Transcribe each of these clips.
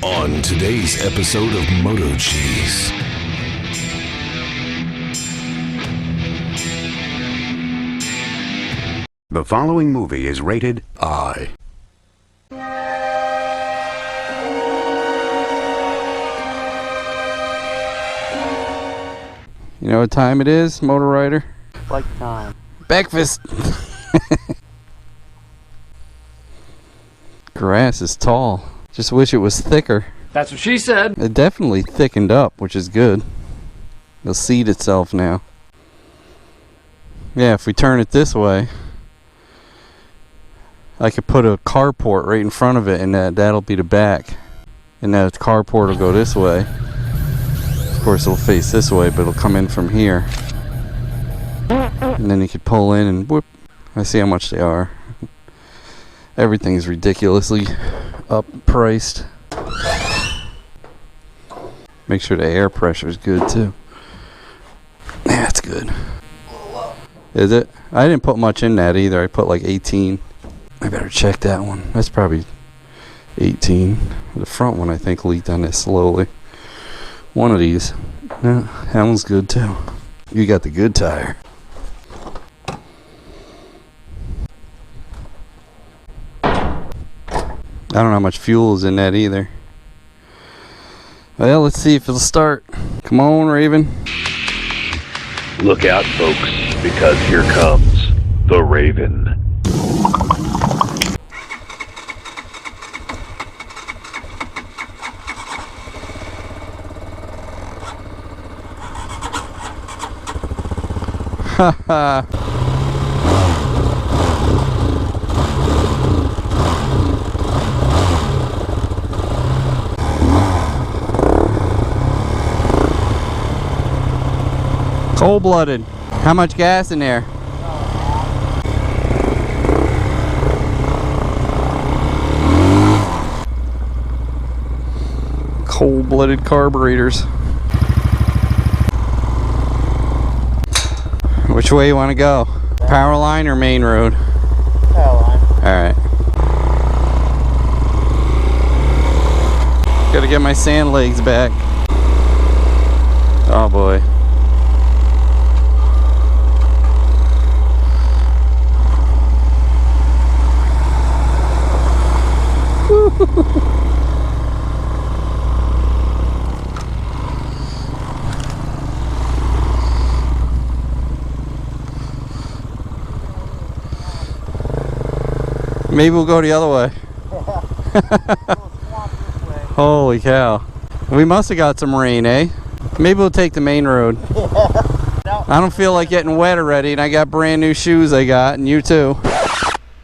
On today's episode of MotoCheez. The following movie is rated I. You know what time it is, Motor Rider? Like time. Breakfast! Grass is tall. Just wish it was thicker. That's what she said. It definitely thickened up, which is good. It'll seed itself now. Yeah, if we turn it this way, I could put a carport right in front of it, and that'll be the back. And that carport will go this way. Of course, it'll face this way, but it'll come in from here. And then you could pull in and whoop. I see how much they are. Everything's ridiculously up-priced. Make sure the air pressure is good, too. Yeah, it's good. Is it? I didn't put much in that either. I put like 18. I better check that one. That's probably 18. The front one, I think, leaked on this slowly. One of these. Yeah, that one's good, too. You got the good tire. I don't know how much fuel is in that either. Well, let's see if it'll start. Come on, Raven. Look out, folks, because here comes the Raven. Haha. Cold-blooded. How much gas in there? Cold-blooded carburetors. Which way you want to go? Power line or main road? Power line. Alright. Gotta get my sand legs back. Oh boy. Maybe we'll go the other way. Holy cow. We must have got some rain, eh? Maybe we'll take the main road. I don't feel like getting wet already, and I got brand new shoes I got, and you too.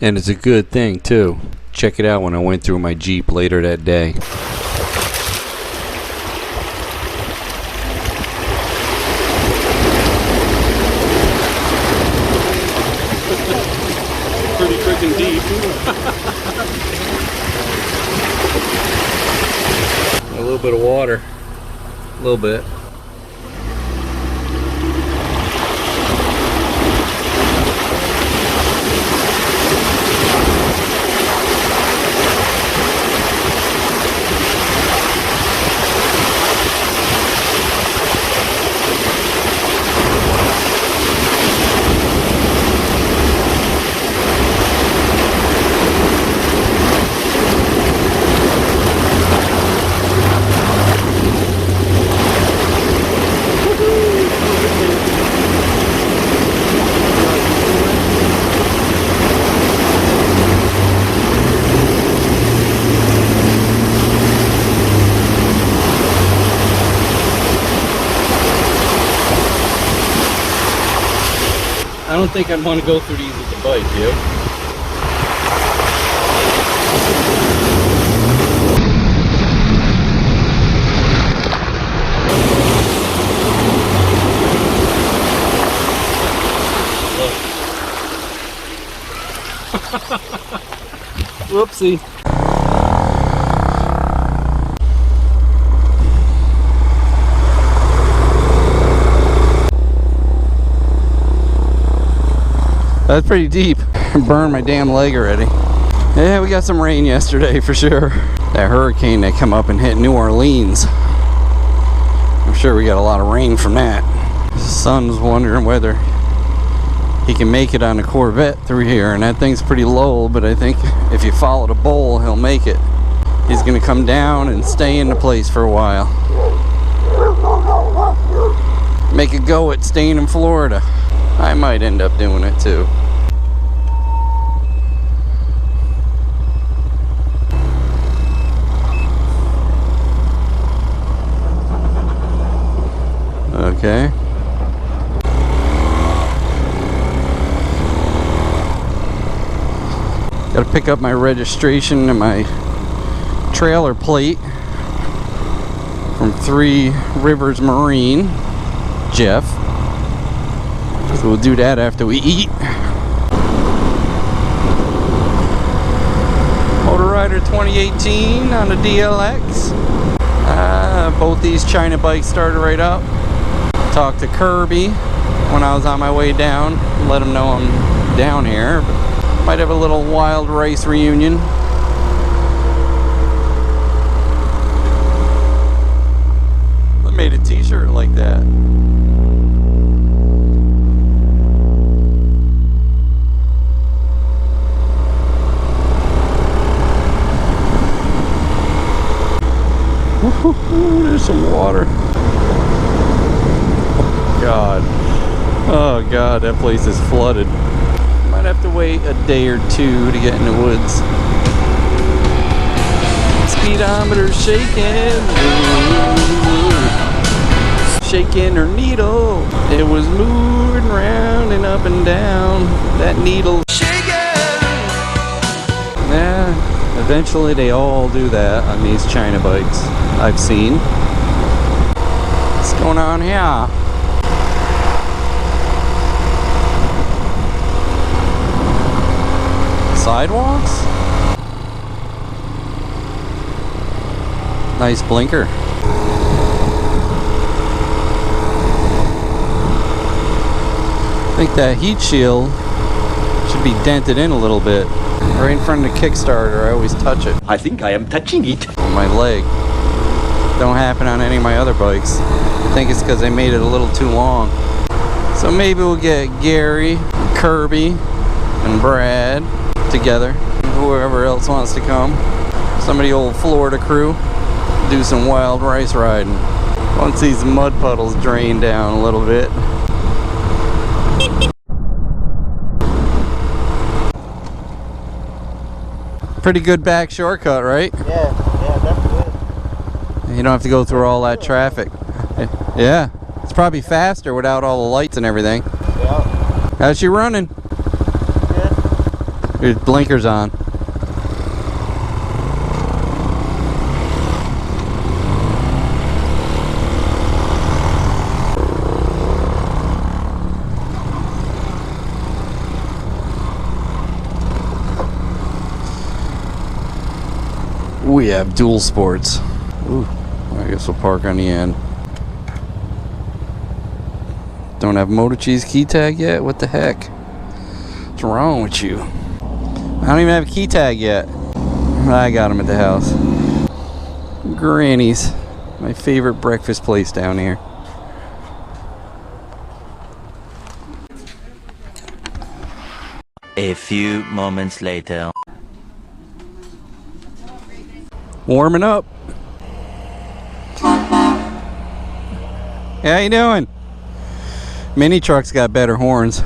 And it's a good thing too. Check it out when I went through my Jeep later that day. Pretty freaking deep. A little bit of water. A little bit. I don't think I'd want to go through these with the bike, you? Whoopsie. That's pretty deep. Burned my damn leg already. Yeah, we got some rain yesterday for sure. that hurricane that come up and hit New Orleans. I'm sure we got a lot of rain from that. His son's wondering whether he can make it on a Corvette through here, and that thing's pretty low, but I think if you follow the bowl, he'll make it. He's gonna come down and stay in the place for a while. Make a go at staying in Florida. I might end up doing it too. Okay. Gotta pick up my registration and my trailer plate from 3 Rivers Marine, Jeff. So we'll do that after we eat. Motor Rider 2018 on the DLX. Both these China bikes started right up. Talked to Kirby when I was on my way down. Let him know I'm down here. Might have a little wild race reunion. I made a t-shirt like that. There's some water. God. Oh God, that place is flooded. Might have to wait a day or two to get in the woods. Speedometer's shaking. Shaking her needle. It was moving round and up and down. That needle shaking. Yeah, eventually they all do that on these China bikes I've seen. What's going on here? Sidewalks? Nice blinker. I think that heat shield should be dented in a little bit. Right in front of the Kickstarter, I always touch it. I think I am touching it. On my leg. Don't happen on any of my other bikes. I think it's because I made it a little too long. So maybe we'll get Gary, and Kirby, and Brad together. Whoever else wants to come. Some of the old Florida crew. Do some wild rice riding. Once these mud puddles drain down a little bit. Pretty good back shortcut, right? Yeah, definitely. You don't have to go through all that traffic. Yeah, it's probably faster without all the lights and everything. Yeah. How's she running? Good. Your blinkers on. We have dual sports. Ooh, I guess we'll park on the end. Don't have MotoCheez key tag yet? What the heck? What's wrong with you? I don't even have a key tag yet. I got them at the house. Granny's, my favorite breakfast place down here. A few moments later. Warming up. How you doing? Mini trucks got better horns.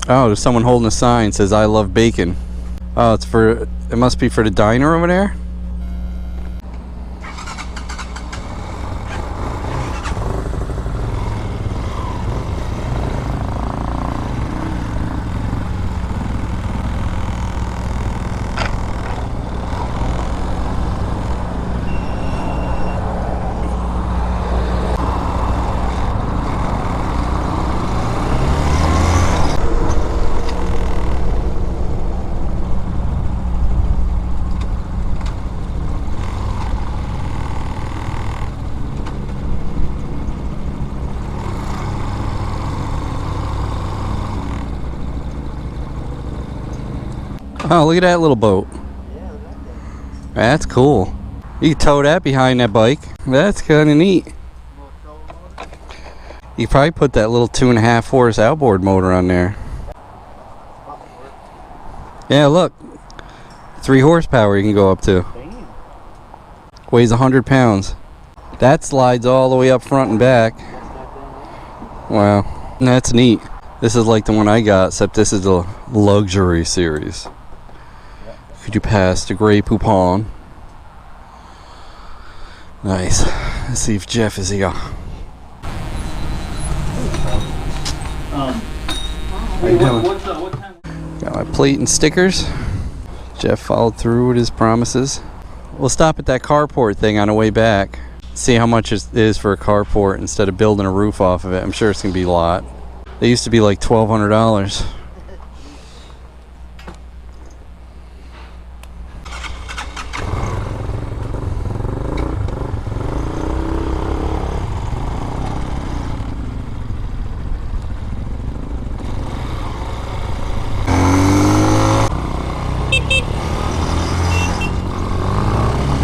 Oh, there's someone holding a sign that says I love bacon. Oh, it must be for the diner over there. Oh, look at that little boat. Yeah, look at that. That's cool. You can tow that behind that bike. That's kind of neat. You probably put that little 2.5 horse outboard motor on there. Yeah, look. 3 horsepower you can go up to. Weighs 100 pounds. That slides all the way up front and back. Wow. That's neat. This is like the one I got, except this is the luxury series. Could you pass the Grey Poupon? Nice. Let's see if Jeff is here. How you doing? Got my plate and stickers. Jeff followed through with his promises. We'll stop at that carport thing on the way back. See how much it is for a carport instead of building a roof off of it. I'm sure it's going to be a lot. They used to be like $1,200.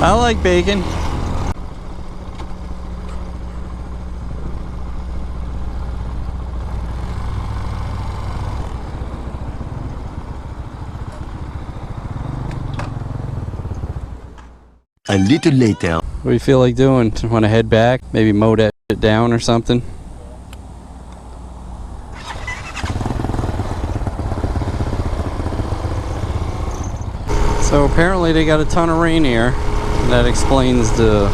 I like bacon. A little later. What do you feel like doing? Want to head back? Maybe mow that shit down or something? So apparently they got a ton of rain here. And that explains the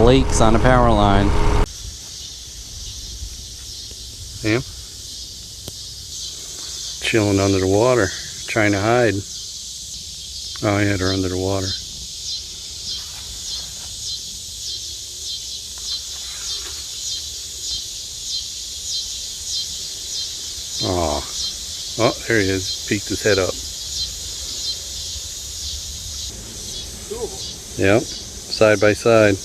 lakes on the power line. Sam? Chilling under the water, trying to hide. Oh yeah, they're under the water. Oh, there he is. Peeked his head up. Yep, side by side.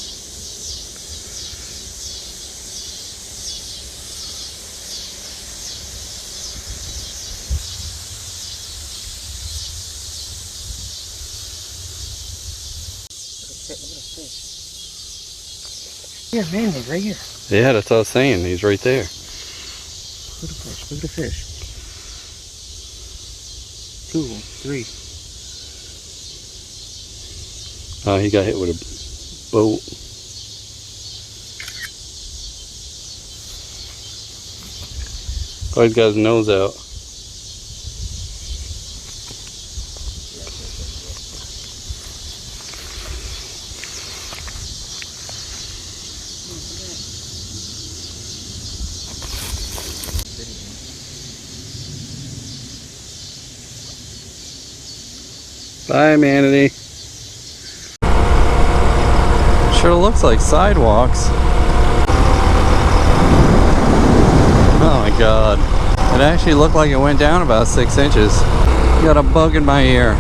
Yeah, man, he's right here. Yeah, that's what I was saying. He's right there. Look at the fish. Look at the fish. 2, 3. Oh, he got hit with a boat. Oh, he's got his nose out. Bye, Manatee. Sure looks like sidewalks. Oh my god. It actually looked like it went down about 6 inches. Got a bug in my ear.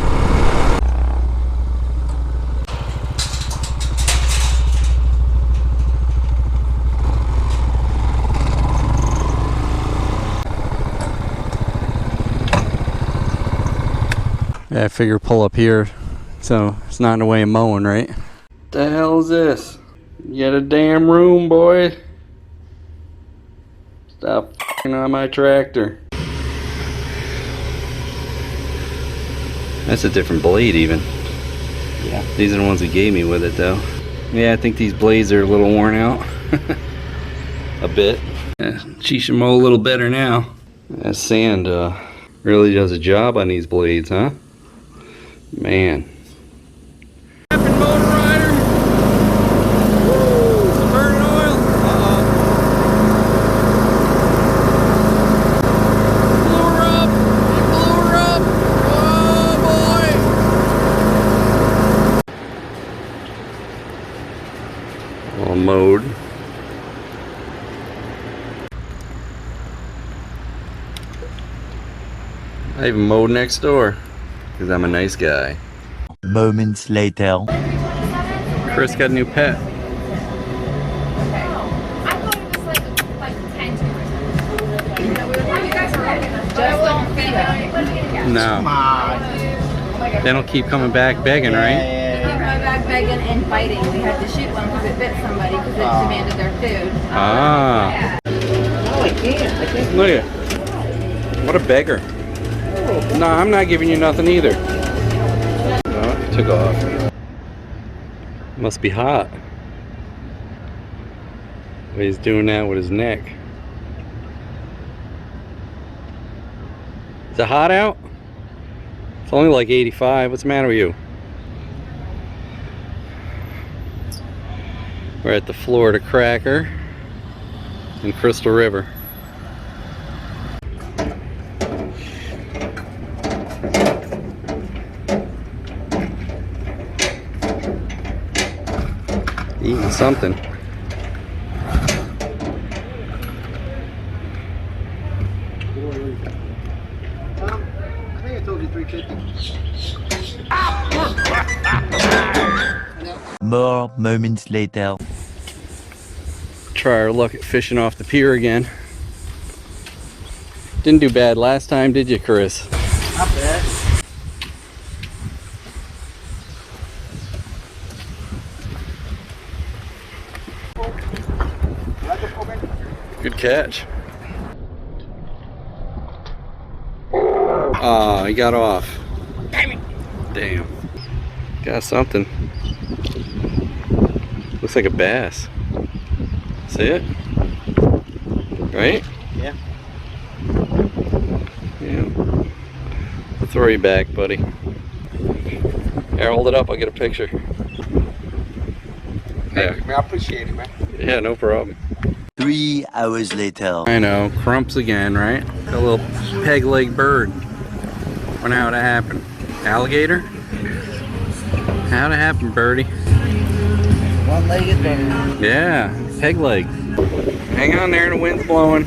Yeah, I figure pull up here so it's not in the way of mowing, right? The hell is this? You got a damn room, boy. Stop f***ing on my tractor. That's a different blade even. Yeah. These are the ones he gave me with it though. Yeah, I think these blades are a little worn out. A bit. Yeah, she should mow a little better now. That sand really does a job on these blades, huh? Man. Motor rider. Woo, some burning oil. Blew her up. He blew her up. Oh boy. All mowed. I even mowed next door. Because I'm a nice guy. Moments later. Chris got a new pet. No. They don't keep coming back begging, right? back begging and fighting. We had to shoot one because it bit somebody because it demanded their food. Ah. No, I can't. Look at it. What a beggar. No, I'm not giving you nothing either. No, it took off. Must be hot. He's doing that with his neck. Is it hot out? It's only like 85. What's the matter with you? We're at the Florida Cracker in Crystal River. Eating something. I think I told you 350. More moments later. Try our luck at fishing off the pier again. Didn't do bad last time, did you, Chris? Not bad. Good catch. Ah, he got off. Damn. Got something. Looks like a bass. See it? Right? Yeah. Yeah. I'll throw you back, buddy. Here, hold it up. I'll get a picture. Yeah. I appreciate it, man. Yeah, no problem. 3 hours later. I know, crumps again, right? Got a little peg leg bird. Wonder how that happened. Alligator? How'd it happen, birdie? One-legged bird. Yeah, peg leg. Hang on there, the wind's blowing.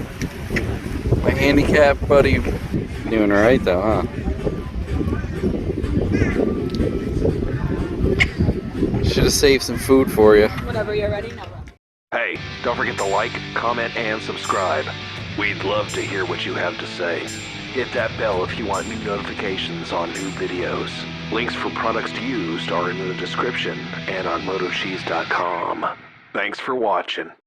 My handicapped buddy doing alright though, huh? Should have saved some food for you. Whenever you're ready, no. Hey, don't forget to like, comment, and subscribe. We'd love to hear what you have to say. Hit that bell if you want new notifications on new videos. Links for products used are in the description and on MotoCheez.com. Thanks for watching.